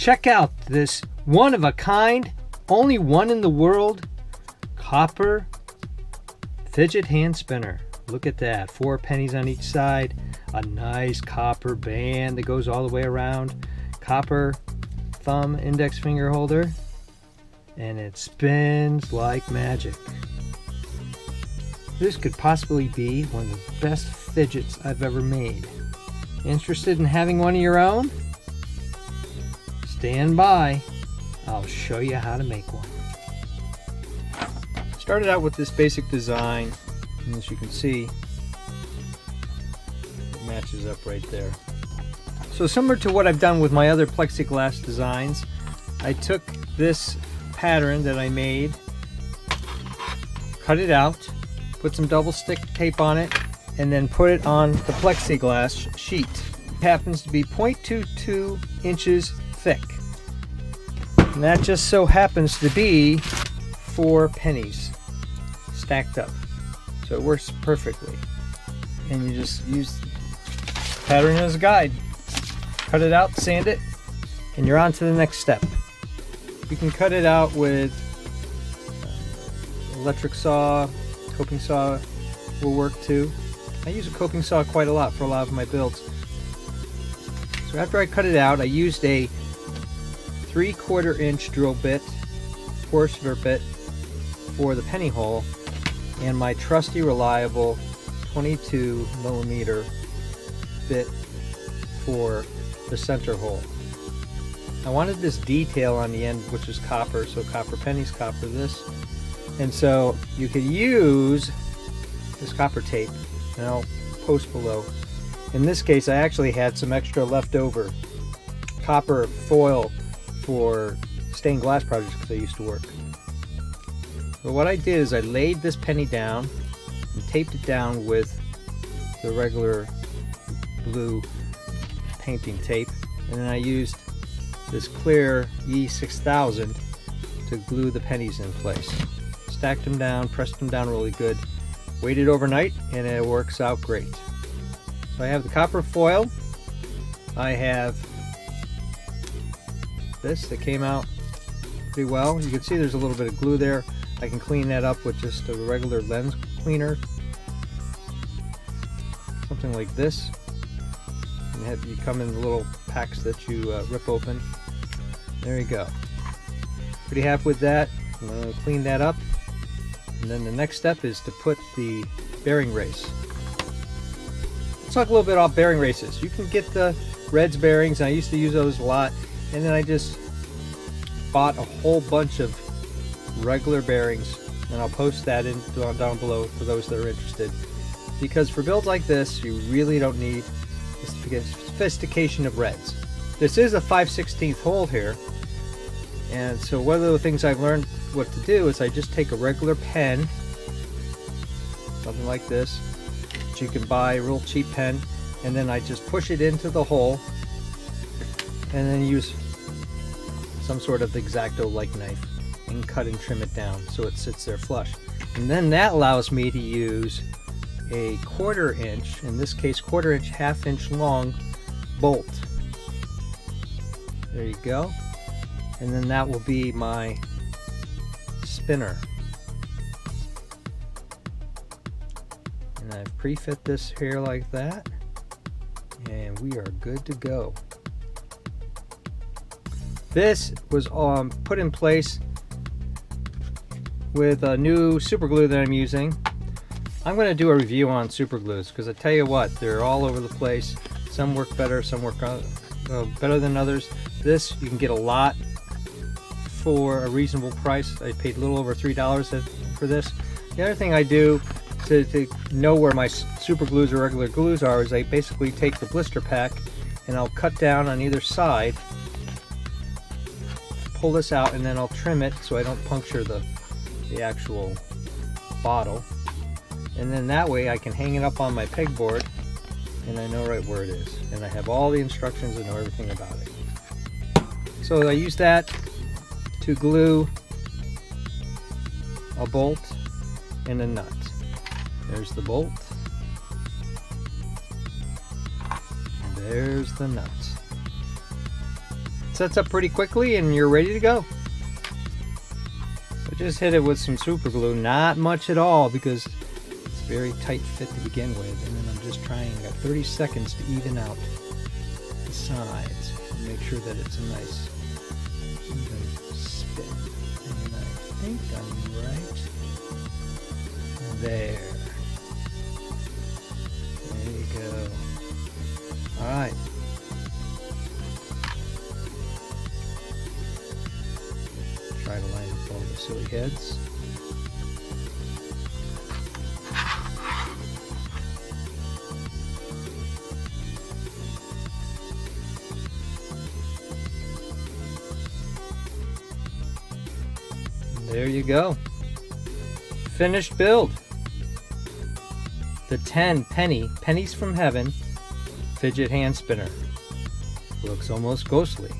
check out this one of a kind, only one in the world, copper fidget hand spinner. Look at that, 4 pennies on each side, a nice copper band that goes all the way around, copper thumb index finger holder, and it spins like magic. This could possibly be one of the best fidgets I've ever made. Interested in having one of your own? Stand by. I'll show you how to make one. Started out with this basic design, and as you can see, it matches up right there. So similar to what I've done with my other plexiglass designs, I took this pattern that I made, cut it out, put some double stick tape on it, and then put it on the plexiglass sheet. It happens to be 0.22 inches thick. And that just so happens to be 4 pennies stacked up. So it works perfectly. And you just use the pattern as a guide. Cut it out, sand it, and you're on to the next step. You can cut it out with electric saw, coping saw will work too. I use a coping saw quite a lot for a lot of my builds. So after I cut it out, I used a 3/4 inch drill bit, Forstner bit for the penny hole, and my trusty reliable 22 millimeter bit for the center hole. I wanted this detail on the end, which is copper, so copper pennies, copper this. And so you could use this copper tape, and I'll post below. In this case, I actually had some extra leftover copper foil for stained glass projects because I used to work. So what I did is I laid this penny down and taped it down with the regular blue painting tape, and then I used this clear E6000 to glue the pennies in place. Stacked them down, pressed them down really good, waited overnight, and it works out great. So I have the copper foil, I have this that came out pretty well. You can see there's a little bit of glue there. I can clean that up with just a regular lens cleaner, something like this. And have you come in little packs that you rip open. There you go. Pretty happy with that. I'm going to clean that up, and then the next step is to put the bearing race. Let's talk a little bit about bearing races. You can get the Reds bearings, and I used to use those a lot, and then I just bought a whole bunch of regular bearings, and I'll post that in down below for those that are interested. Because for builds like this, you really don't need the sophistication of Reds. This is a 5/16 hole here, and so one of the things I've learned what to do is I just take a regular pen, something like this, which you can buy, a real cheap pen, and then I just push it into the hole, and then use some sort of X-Acto-like knife and cut and trim it down so it sits there flush. And then that allows me to use a 1/4 inch, in this case 1/4 inch, 1/2 inch long bolt. There you go. And then that will be my spinner. And I've pre-fit this here like that, and we are good to go. This was put in place with a new super glue that I'm using. I'm going to do a review on super glues because I tell you what, they're all over the place. Some work better, some work better than others. This you can get a lot for a reasonable price. I paid a little over $3 for this. The other thing I do to know where my super glues or regular glues are is I basically take the blister pack and I'll cut down on either side, pull this out, and then I'll trim it so I don't puncture the actual bottle. And then that way I can hang it up on my pegboard and I know right where it is. And I have all the instructions and know everything about it. So I use that to glue a bolt and a nut. There's the bolt. And there's the nut. sets up pretty quickly and you're ready to go. I just hit it with some super glue, not much at all because it's a very tight fit to begin with, and then I'm just trying, I got 30 seconds to even out the sides and make sure that it's a nice even spin. And I think I'm right there. There you go. Alright. Try to line up all the silly heads. There you go. Finished build. The 10 Pennies from Heaven fidget hand spinner. Looks almost ghostly.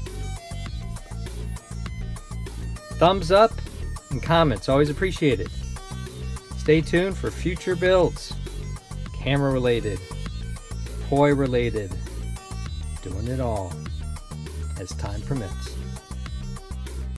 Thumbs up and comments, always appreciated. Stay tuned for future builds. Camera related, toy related, doing it all as time permits.